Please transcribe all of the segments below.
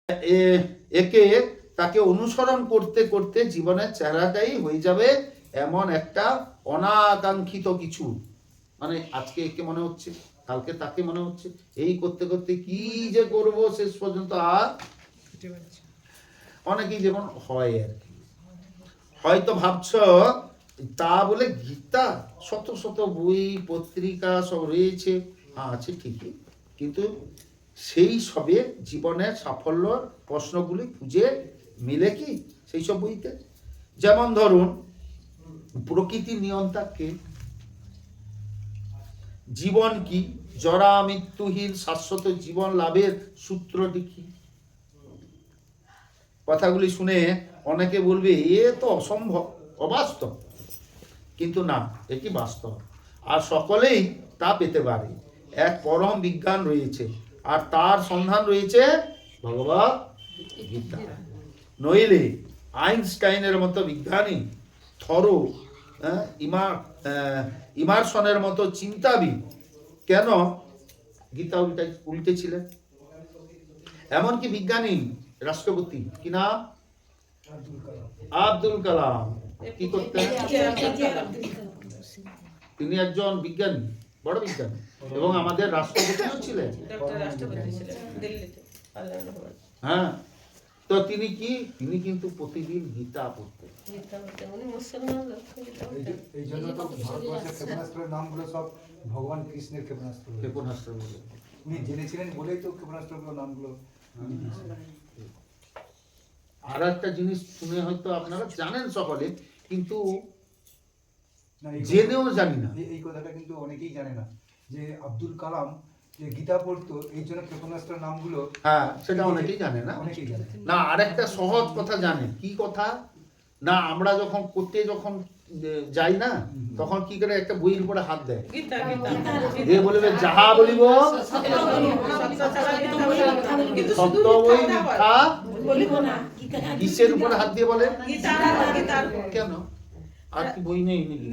একে তাকে অনুসরণ করতে করতে জীবনের চেহারাটাই হয়ে যাবে এমন একটা অনাকাঙ্ক্ষিত কিছু। মানে আজকে একে মনে হচ্ছে, কালকে তাকে মনে হচ্ছে, এই করতে করতে কি যে করব শেষ পর্যন্ত আর অনেকেই যেমন হয় আর কি। হয়তো ভাবছ তা বলে গীতা শত শত বই পত্রিকা সব রয়েছে, আছে ঠিকই, কিন্তু সেই সবে জীবনের সাফল্যর প্রশ্নগুলি খুঁজে মিলে কি সেই সব বইতে? যেমন ধরুন, প্রকৃতির নিয়ন্তা কে? জীবন কি? জরা মৃত্যুহীন শাশ্বত জীবন লাভের সূত্রটি কি? কথাগুলি শুনে অনেকে বলবে এ তো অসম্ভব, অবাস্তব, কিন্তু না, এটি বাস্তব। আর সকলেই তা পেতে পারে। এক পরম বিজ্ঞান রয়েছে, আর তার সন্ধান রয়েছে ভগবত গীতা। নইলে আইনস্টাইনের মতো বিজ্ঞানী, থরো ইমারসনের মতো চিন্তাবিদ কেন গীতা উল্টেছিলেন? এমনকি বিজ্ঞানী রাষ্ট্রপতি কি নাম, আব্দুল কালাম, কি করতেন? তিনি একজন বিজ্ঞানী, বড় বিজ্ঞানী, এবং আমাদের রাষ্ট্রপতিও ছিলেন। হ্যাঁ, তো তিনি কি, তিনি কিন্তু প্রতিদিন গীতা পড়তেন। এই জন্য তো ভারতবর্ষের ক্ষেপণাস্ত্রের নামগুলো সব ভগবান কৃষ্ণের ক্ষেপণাস্ত্র। ক্ষেপণাস্ত্র বলে উনি জেনেছিলেন বলেই তো ক্ষেপণাস্ত্রগুলোর নামগুলো। আর একটা জিনিস শুনে হয়তো আপনারা জানেন সকলে, কিন্তু জেনেও জানি না। এই কথাটা কিন্তু অনেকেই জানে না যে আব্দুল কালাম যে গীতা পড়তো, এই জন্য ক্ষেপণাস্ত্রের নামগুলো। হ্যাঁ, সেটা অনেকেই জানে না। অনেকেই জানে না, আরেকটা সহজ কথা জানে। কি কথা? না, আমরা যখন করতে যাই না, তখন কি করে একটা বইয়ের উপরে হাত দেয়, দিয়ে বলবে যাহা বলিব সত্য বই মিথ্যা বলিব না। কিসের উপরে হাত দিয়ে বলে? কেন? আর কি বই নেই নাকি?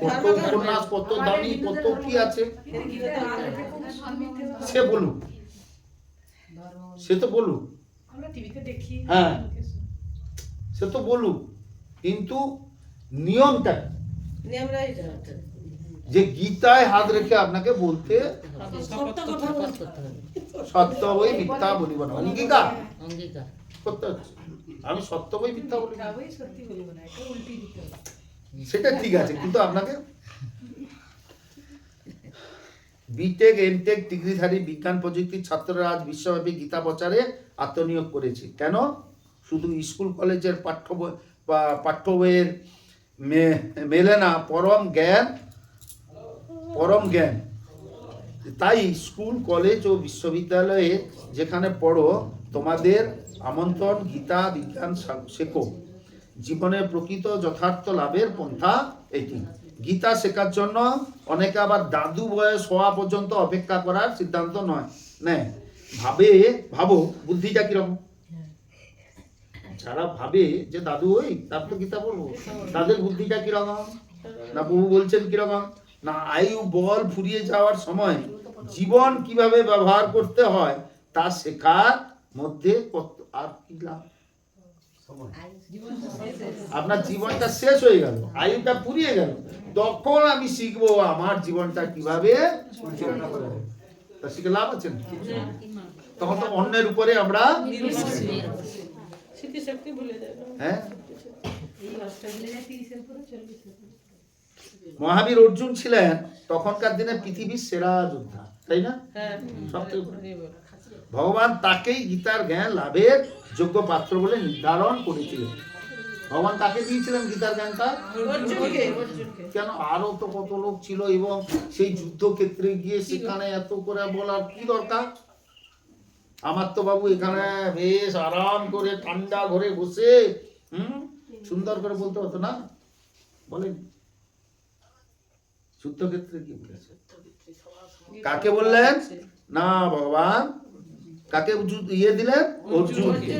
কত উপন্যাস, কত দামি, কত কি আছে, সে বলুক, সে তো বলুক, হ্যাঁ সে তো বলুক, কিন্তু নিয়মটা যে গীতায় হাত রেখে আপনাকে বলতে সত্য বই মিথ্যা বলিব না, অঙ্গীকার করতে হচ্ছে। আমি সত্য বই মিথ্যা বলি, সেটা ঠিক আছে, কিন্তু আপনাকে বিটেক এমটেক ডিগ্রিধারী বিজ্ঞান প্রযুক্তির ছাত্ররা আজ বিশ্বব্যাপী গীতা প্রচারে আত্মনিয়োগ করেছে। কেন? শুধু স্কুল কলেজের পাঠ্য বইয়ের মেলে না পরম জ্ঞান, পরম জ্ঞান। তাই স্কুল কলেজ ও বিশ্ববিদ্যালয়ে যেখানে পড়ো, তোমাদের আমন্ত্রণ গীতা বিজ্ঞান শেখো। জীবনের প্রকৃত যথার্থ লাভের পন্থা এটি। গীতা শেখার জন্য অনেকে আবার দাদু বয়স হওয়া পর্যন্ত অপেক্ষা করার সিদ্ধান্ত নেয়। ভাবো বুদ্ধিটা কিরকম? যারা ভাবে যে দাদু ওই তারপর গীতা পড়বো, তাদের বুদ্ধিটা কিরকম? না বহু বলছেন কিরকম? না আয়ু বল ফুরিয়ে যাওয়ার সময় জীবন কিভাবে ব্যবহার করতে হয় তা শেখার মধ্যে কত আর কি লাভ? আপনার জীবনটা শেষ হয়ে গেল, আয়ুটা ফুরিয়ে গেল, তখন আমি শিখবো আমার জীবনটা কিভাবে পরিচালনা করা যায়। তা শিখে লাভ আছে? তখন তো অন্যের উপরে আমরা হ্যাঁ। মহাবীর অর্জুন ছিলেন তখনকার দিনে পৃথিবীর সেরা যোদ্ধা, তাই না? ভগবান তাকেই গীতার জ্ঞান লাভের যোগ্য পাত্র বলে নির্ধারণ করেছিলেন। ভগবান তাকে দিয়েছিলেন গীতার জ্ঞানটা। কেন? আরো তো কত লোক ছিল, এবং সেই যুদ্ধক্ষেত্রে গিয়ে সেখানে এত করে বলার কি দরকার? আমার তো বাবু এখানে বেশ আরাম করে ঠান্ডা ঘরে বসে সুন্দর করে বলতে হতো না? বলেন, যুদ্ধক্ষেত্রে কি বলেছে? কাকে বললেন? না, ভগবান কাকে দিলেন? অর্জুনকে।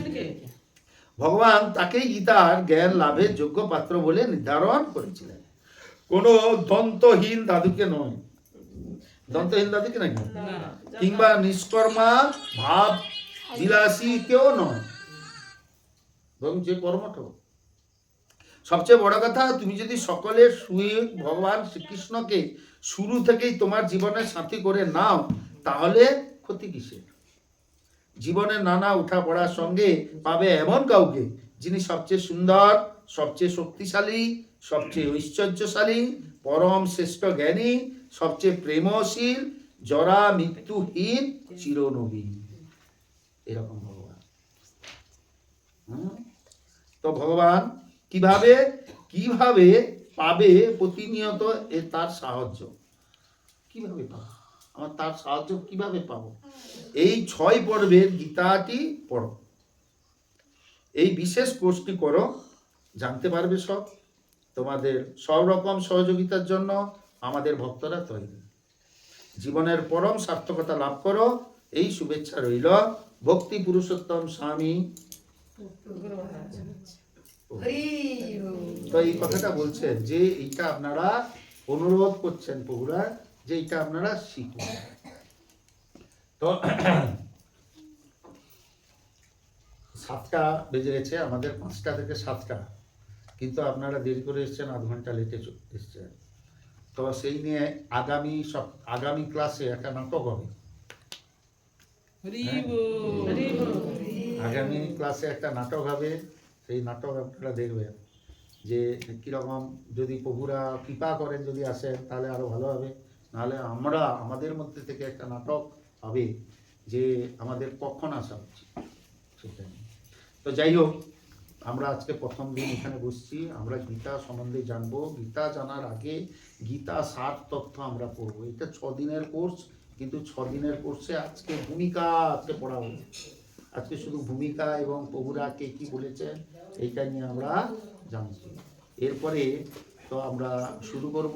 ভগবান তাকেই গীতার জ্ঞান লাভের যোগ্য পাত্র বলে নির্ধারণ করেছিলেন, কোনো দন্তহীন দাদুকে নয়। দন্তহীন দাদুকে নাকি? কিংবা নিষ্কর্মা ভাব বিলাসী কেউ নয়, এবং যে কর্মঠ। সবচেয়ে বড় কথা, তুমি যদি সকলের সুয়ে ভগবান শ্রীকৃষ্ণকে শুরু থেকেই তোমার জীবনের সাথী করে নাও, তাহলে ক্ষতি কিসের? জীবনের নানা উঠা পড়ার সঙ্গে পাবে এমন কাউকে যিনি সবচেয়ে সুন্দর, সবচেয়ে শক্তিশালী, সবচেয়ে ঐশ্বর্যশালী, পরম শ্রেষ্ঠ জ্ঞানী, সবচেয়ে প্রেমশীল, জরা মৃত্যুহীন, চিরনবীন। এরকম ভগবান। তো ভগবান কিভাবে কিভাবে পাবে প্রতিনিয়ত তার সাহায্য? কিভাবে পাবো? আমার তার সাহায্য কিভাবে পাবো? এই 6 পর্বের গীতাটি পড়ো, এই বিশেষ কোর্সটি করো, জানতে পারবে সব। তোমাদের সব রকম সহযোগিতার জন্য আমাদের ভক্তরা তৈরি। জীবনের পরম সার্থকতা লাভ করো, এই শুভেচ্ছা রইল। ভক্তি পুরুষোত্তম স্বামী। তো এই কথাটা বলছেন যে এইটা আপনারা অনুরোধ করছেন প্রভুরা, যে এইটা আপনারা শিখুন। তো 7টা বেজে গেছে, আমাদের 5টা থেকে 7টা, কিন্তু আপনারা দেরি করে এসছেন, আধ ঘন্টা লেটে এসছেন। তো সেই নিয়ে আগামী ক্লাসে একটা নাটক হবে। আগামী ক্লাসে একটা নাটক হবে, সেই নাটক আপনারা দেখবেন যে কীরকম, যদি প্রভুরা কৃপা করেন, যদি আসেন তাহলে আরও ভালো হবে। নাহলে আমাদের মধ্যে থেকে একটা নাটক হবে যে আমাদের কখন আসা উচিত সেটা নিয়ে। তো যাই হোক, আমরা আজকে প্রথম দিন এখানে বসছি, আমরা গীতা সম্বন্ধে জানবো। গীতা জানার আগে গীতা 7 তথ্য আমরা পড়বো। এটা 6 দিনের কোর্স, কিন্তু 6 দিনের কোর্সে আজকে ভূমিকা পড়া হলো। আজকে শুধু ভূমিকা এবং প্রভুরা কে কি বলেছেন এইটা নিয়ে আমরা জানছি। এরপরে তো আমরা শুরু করব।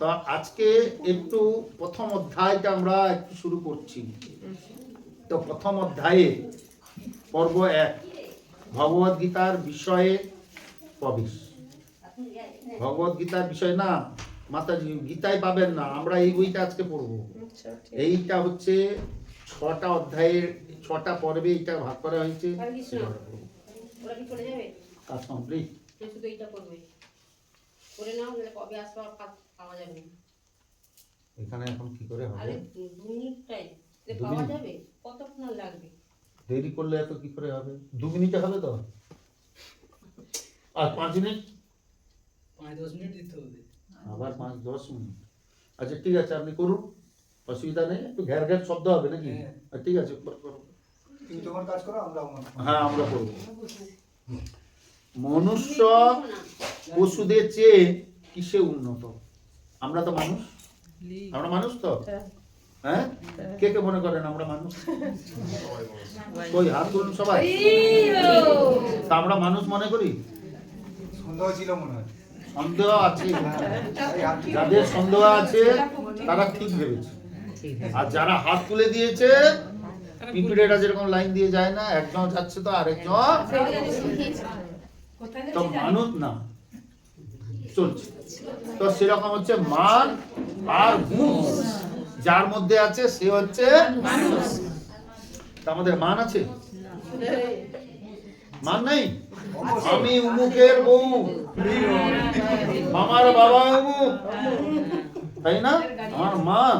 তো আজকে একটু প্রথম অধ্যায়টা আমরা একটু শুরু করছি। তো প্রথম অধ্যায়ে পর্ব 1, ভগবদ গীতার বিষয়ে প্রবেশ। ভগবদ গীতার বিষয় না মাতাজি, গীতায় পাবেন না, আমরা এই বইটা আজকে পড়বো। এইটা হচ্ছে 6টা অধ্যায়ের 6টা পর্বে এটা ভাগ করা হয়েছে। কাজ কমপ্লিট। এখানে এখন কি করে হবে? দেরি করলে এত কি করে হবে? 2 মিনিটে হবে তো, আর 5 মিনিট, 5-10 মিনিট দিতে হবে, আবার 5-10 মিনিট। আচ্ছা ঠিক আছে, আপনি করুন, অসুবিধা নেই। একটু ঘ্যার ঘ্যার শব্দ হবে নাকি? ঠিক আছে, করো। তুমি তোমার কাজ করো, আমরা হ্যাঁ, আমরা করব। মনুষ্য পশুদের চেয়ে কিসে উন্নত? আমরা তো মানুষ, আমরা মানুষ তো, হ্যাঁ? কে কে মনে করেন আমরা মানুষ? কই হাত তুলুন সবাই। তা আমরা মানুষ মনে করি? সন্দেহ ছিল মনে হয়। সন্দেহ আছে, যাদের সন্দেহ আছে তারা ঠিক ভেবেছে, আর যারা হাত তুলে দিয়েছে, পিপিড়েটা যেরকম লাইন দিয়ে যায় না, একজন যাচ্ছে তো আরেকজন, তো মানুষ না চলছে। তো সেরকম হচ্ছে মান আর গুণ যার মধ্যে আছে সে হচ্ছে মানুষ। তা আমাদের মান আছে? মান নেই। আমি উমুকের বউ, আমার বাবা উমুক, তাই না? আমার মান।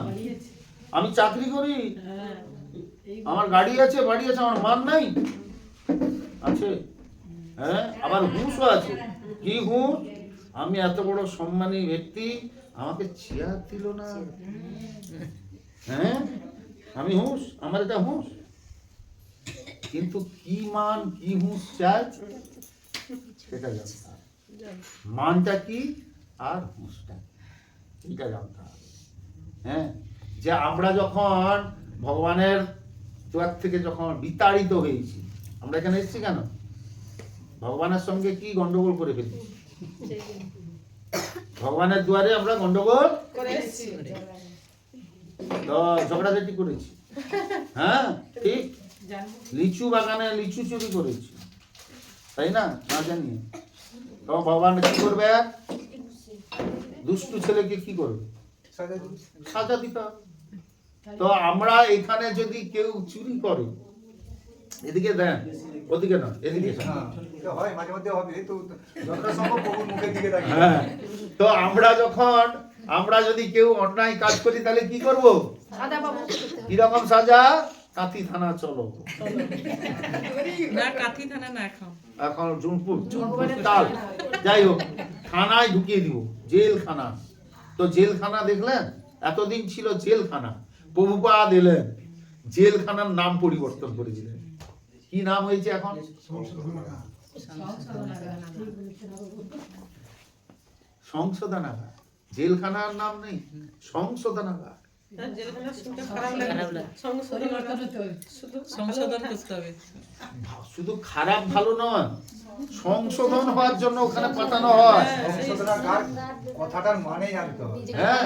আমি চাকরি করি, আমার গাড়ি আছে, বাড়ি আছে, আমার মান নাই? আছে, হ্যাঁ। আবার হুঁশও আছে। কি হুঁশ? আমি এত বড় সম্মানী ব্যক্তি, আমাকে চেয়ার দিল না, হ্যাঁ, আমি হুঁশ, আমার এটা হুঁশ। কিন্তু কি মান, কি হুঁশ চাই সেটা জানতে হবে। মানটা কি আর হুঁশটা কি, এটা জানতে হবে। হ্যাঁ, যে আমরা যখন ভগবানের দুয়ার থেকে যখন বিতাড়িত হয়েছি, আমরা এখানে এসেছি কেন? ভগবানের সঙ্গে কি গন্ডগোল করে ফেলেছি? ভগবানের দুয়ারে আমরা গন্ডগোল করেছি, তো ঝগড়াঝাটি করেছি, হ্যাঁ ঠিক। লিচু বাগানে লিচু চুরি করেছি, তাই না? না জানি তো ভগবান কি করবে? দুষ্টু ছেলেকে কি করবে? সাজা দিতে হবে। তো আমরা এখানে যদি কেউ চুরি করে, এদিকে দেন, ওদিকে না, এদিকে এসো। হ্যাঁ, এটা হয় মাঝে মধ্যে হবে তো যতটা সম্ভব প্রভুর মুখের দিকে তাকিয়ে। হ্যাঁ, তো আমরা যদি কেউ অন্যায় কাজ করি তাহলে কি করব? কিরকম সাজা? কাঁথি থানা চলো। না কাঠি থানা না এখন এখন জুনপুর তাল, যাই হোক, থানায় ঢুকিয়ে দিব, জেলখানা। তো জেলখানা দেখলেন, এতদিন ছিল জেলখানা, প্রভুপাদ এলেন, জেলখানার নাম পরিবর্তন করে দিলেন। কি নাম হয়েছে এখন? সংশোধনাগার। জেলখানার নাম নেই, সংশোধনাগার। সংশোধন করতে হবে। শুধু খারাপ ভালো নয়, সংশোধন হওয়ার জন্য ওখানে পাঠানো হয়। সংশোধনাগার কথাটার মানে জানতে হবে। হ্যাঁ,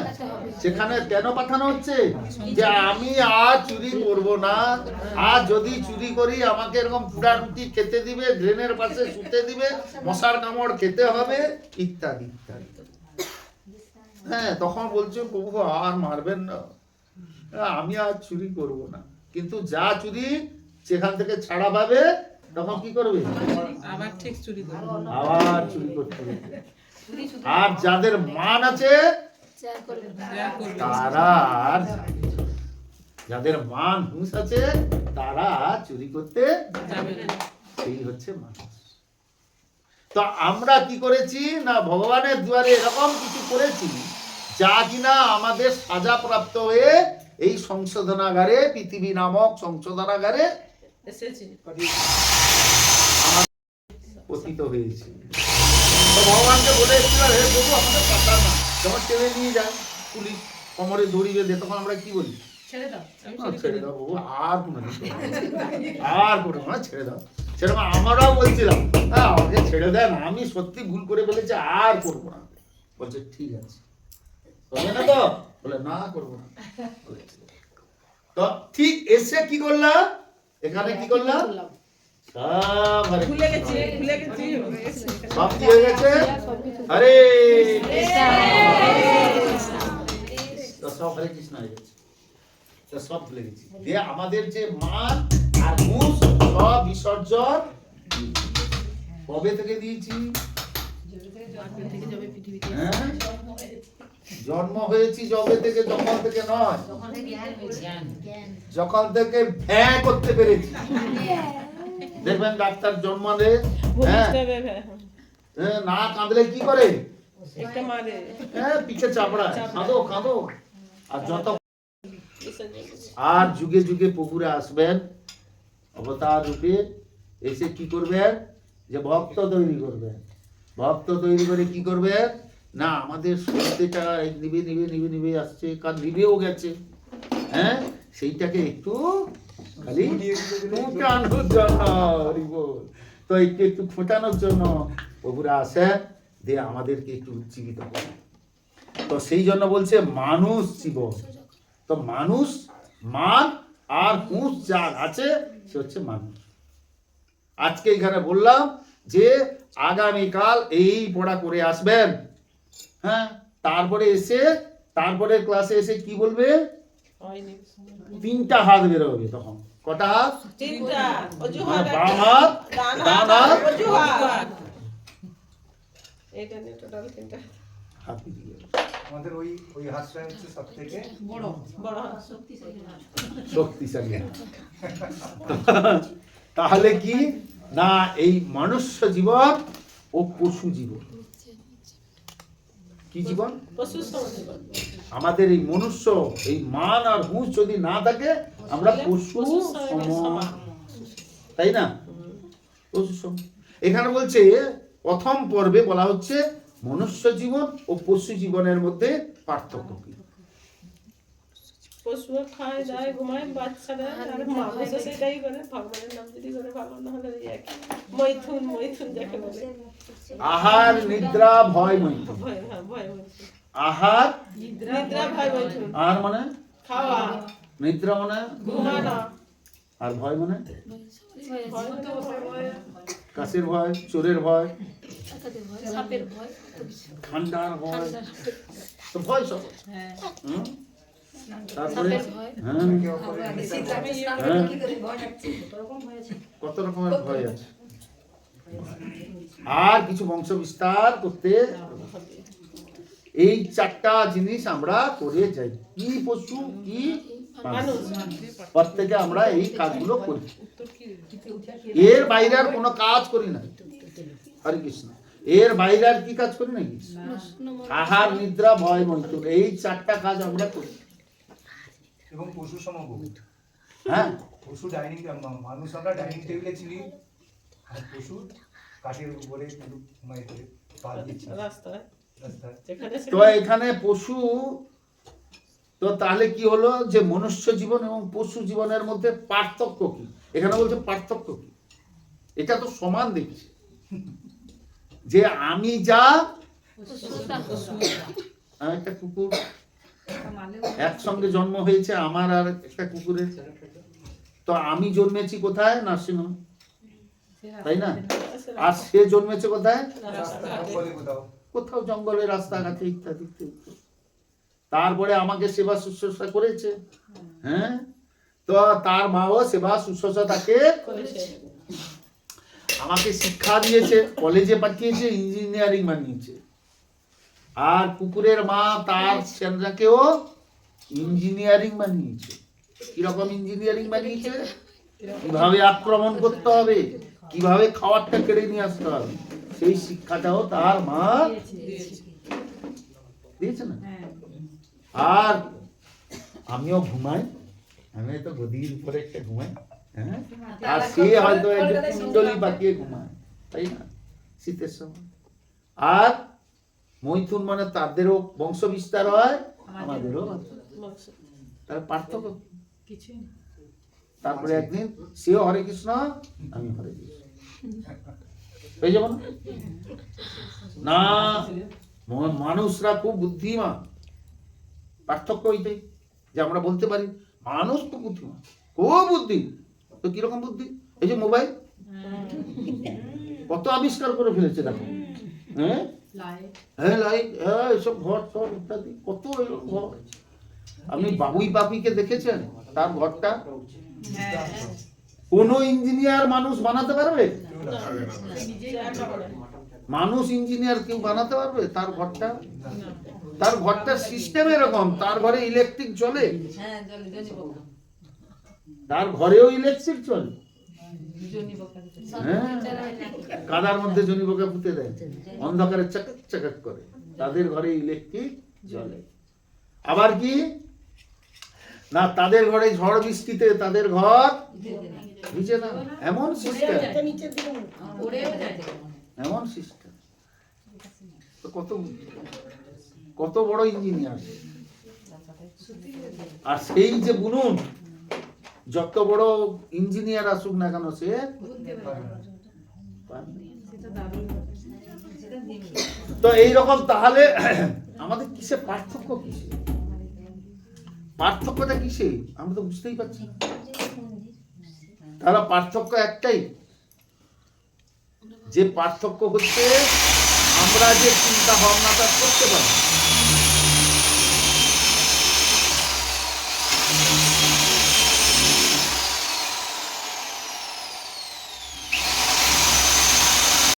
সেখানে কেন পাঠানো হচ্ছে? যে আমি আর চুরি করব না, আর যদি চুরি করি আমাকে এরকম পুরা রুটি খেতে দিবে, ড্রেনের পাশে শুতে দিবে, মশার কামড় খেতে হবে, ইত্যাদি ইত্যাদি। হ্যাঁ, তখন বলছে প্রভু আর মারবেন না, আমি আর চুরি করব না। কিন্তু যা চুরি সেখান থেকে ছাড়া পাবে, তখন কি করবে? আবার ঠিক চুরি করবে। আবার চুরি করতে হবে। আর যাদের মান আছে যা করবে। তারা আর যাদের মান হুঁশ আছে তারা চুরি করতে যাবে না। সেই হচ্ছে মানুষ। তো আমরা কি করেছি না, ভগবানের দুয়ারে এরকম কিছু করেছি যা কিনা আমাদের সাজাপ্রাপ্ত হয়ে এই সংশোধনাগারে, পৃথিবী নামক সংশোধনাগারে এসেছি। পতিত হয়েছে। তো ভগবানকে বলে এসেছিলাম, হে প্রভু আমাদের পাতা না, যখন টেনে নিয়ে যায় পুলিশ, কোমরে দড়ি বেঁধে, তখন আমরা কি বলি? ছেড়ে দাও। ছেড়ে দাও বাবু, আর কোনোদিন করবো না। আর করবো না, ছেড়ে দাও। সেরকম আমরাও বলছিলাম, হ্যাঁ আমাকে ছেড়ে দেন, আমি সত্যি ভুল করে ফেলেছি, আর করবো না। বলছে ঠিক আছে, করবে না তো? বলে না, করবো না। বলে, ঠিক আছে। তো ঠিক এসে কি করলাম, এখানে কি করলাম, সব হরে ভুলে কৃষ্ণ। গেছি, ভুলে গেছি। সব কি হয়ে গেছে? হরে তো সব হরে কৃষ্ণ হয়ে গেছে, তো সব ভুলে গেছি। দিয়ে আমাদের যে মান আর হুঁশ সব বিসর্জন কবে থেকে দিয়েছি? হ্যাঁ? জন্ম হয়েছি যবে থেকে, যখন থেকে নয়, যখন থেকে ভ্যাঁ করতে পেরেছি। দেখবেন ডাক্তার জন্মালে, হ্যাঁ, না কাঁদলে কি করে? একটা মারে। হ্যাঁ, পিঠে চাপড়ায়, কাঁদো কাঁদো। আর যত আর যুগে যুগে প্রভুরা আসবেন অবতার রূপে, এসে কি করবেন? যে ভক্ত তৈরি করবেন। ভক্ত তৈরি করে কি করবেন না, আমাদের সত্যিটা নিবে নিবে নিবে নিবে আসছে, কার নিবেও গেছে, হ্যাঁ, সেইটাকে একটু খালি ফোটানোর জন্য, হরি বল। তো একটু একটু ফোটানোর জন্য প্রভুরা আসেন, দিয়ে আমাদেরকে একটু উজ্জীবিত করেন। তো সেই জন্য বলছে মানুষ জীবন। তো মানুষ, মান আর হুঁশ যার আছে সে হচ্ছে মানুষ। আজকে এখানে বললাম যে আগামীকাল এই পড়া করে আসবেন, হ্যাঁ, তারপরে এসে তারপরে ক্লাসে এসে কি বলবে? হয়নি। 3টা হাত বেরোবে। তখন কটা হাত? তিনটা। মানে অজুহাত। বাম হাত, ডান হাত, অজুহাত। এটা নিয়ে টোটাল তিনটা। হাত বেরিয়ে গেল। আমাদের ওই ওই হাতটা হচ্ছে সব থেকে বড় হাত। শক্তিশালী হাত। তাহলে কি না, এই মনুষ্য জীবন ও পশু জীবন। কি জীবন? পশুর সমান জীবন। আমাদের এই মনুষ্য, এই মান আর হুঁশ যদি না থাকে, আমরা পশু পশুর সমান সম, সমান। তাই না? পশু সম। এখানে বলছে প্রথম পর্বে বলা হচ্ছে মনুষ্য জীবন ও পশু জীবনের মধ্যে পার্থক্য কি। পশুও খায় দায় ঘুমায়, বাচ্চারা আর মানুষও সেটাই করে, ভগবানের নাম যদি করে ভালো, না হলে ওই একই মৈথুন, মৈথুন যাকে বলে। আহার, নিদ্রা, ভয়, মৈথুন। ভয়, হ্যাঁ ভয় মৈথুন। আহার, নিদ্রা ভয় মৈথুন। আহার মানে খাওয়া, নিদ্রা মানে, ঘুমানো, আর ভয় মানে ভয় তো ভয়। কাশের ভয়, চোরের ভয়, সাপের ভয়, ঠান্ডার ভয়, তো ভয় সব। হুম? তারপরে সাপের ভয়। হ্যাঁ একে অপরের কত রকমের ভয় আছে। আর কিছু বংশ বিস্তার করতে এই চারটা জিনিস আমরা করে যাই, কি পশু কি মানুষ, প্রত্যেকে আমরা এই কাজগুলো করি, এর বাইরে আর কোনো কাজ করি না। হরে কৃষ্ণ, এর বাইরে আর কি কাজ করি নাকি? আহার, নিদ্রা, ভয়, মৈথুন, এই চারটা কাজ আমরা করি। এবং পশু সমভোগ, হ্যাঁ, পশু ডাইনিং, মানুষ আমরা ডাইনিং টেবিলে ছিলি, আর পশু কাঠের উপরে ঘুমাইতে পা দিচ্ছে রাস্তায় রাস্তায়। যেখানে তো এখানে পশু, তো তাহলে কি হলো যে মনুষ্য জীবন এবং পশু জীবনের মধ্যে পার্থক্য কি? এখানে বলছে পার্থক্য কি, এটা তো সমান দেখছি, যে আমি যা, একটা কুকুর একসঙ্গে জন্ম হয়েছে আমার আর একটা কুকুরের, তো আমি জন্মেছি কোথায়? নার্সিংহোম, তাই না? আর সে জন্মেছে কোথায়? জঙ্গলে কোথাও, কোথাও জঙ্গলে, রাস্তাঘাটে, ইত্যাদি ইত্যাদি। তারপরে আমাকে সেবা শুশ্রূষা করেছে, হ্যাঁ, তো তার মাও সেবা শুশ্রূষা তাকে করেছে। আমাকে শিক্ষা দিয়েছে, কলেজে পাঠিয়েছে, ইঞ্জিনিয়ারিং বানিয়েছে। আর কুকুরের মা তার ছেলেকেও ইঞ্জিনিয়ারিং বানিয়েছে। কিরকম ইঞ্জিনিয়ারিং বানিয়েছে? কিভাবে আক্রমণ করতে হবে, কিভাবে খাবারটা কেড়ে নিয়ে আসতে হবে, সেই শিক্ষাটাও তার মা দিয়েছে না? আর আমিও ঘুমাই, আমি তো গদির উপরে একটা ঘুমাই, হ্যাঁ, আর সে হয়তো একটা কুণ্ডলি পাকিয়ে ঘুমায়, তাই না, শীতের সময়। আর মৈথুন মানে তাদেরও বংশ বিস্তার হয়, আমাদেরও হয়। তার পার্থক্য কিছুই না। তারপরে একদিন সেও হরে কৃষ্ণ, আমি হরে কৃষ্ণ, হয়ে যাবো না? মানুষরা খুব বুদ্ধিমান, পার্থক্য ওইটাই যে আমরা বলতে পারি মানুষ খুব বুদ্ধিমান, খুব বুদ্ধি। তো কিরকম বুদ্ধি? এই যে মোবাইল, কত আবিষ্কার করে ফেলেছে দেখো, হ্যাঁ, হ্যাঁ, লাইট, হ্যাঁ, এসব ঘর টর ইত্যাদি, কত এরকম ঘর। আপনি বাবুই পাখিকে দেখেছেন? তার ঘরটা কোন ইঞ্জিনিয়ার মানুষ বানাতে পারবে? মানুষ ইঞ্জিনিয়ার কেউ বানাতে পারবে তার ঘরটা? তার ঘরটার সিস্টেম এরকম, তার ঘরে ইলেকট্রিক চলে, তার ঘরেও ইলেকট্রিক চলে, হ্যাঁ, কাদার মধ্যে জনি পোকা পুঁতে দেয়, অন্ধকারে চাকাক চাকাক করে, তাদের ঘরে ইলেকট্রিক চলে। আবার কি না, তাদের ঘরে ঝড় বৃষ্টিতে তাদের ঘর ভিজে না, এমন সিস্টেম, এমন সিস্টেম। তো কত বড় ইঞ্জিনিয়ার। আর সেই যে বুনুন, যত বড় ইঞ্জিনিয়ার আসুক না কেন, সে তো এইরকম। তাহলে আমাদের কিসে পার্থক্য, কিসে পার্থক্যটা, কিসে আমরা তো বুঝতেই পারছি না। তাহলে পার্থক্য একটাই, যে পার্থক্য হচ্ছে আমরা যে চিন্তা ভাবনাটা করতে পারি,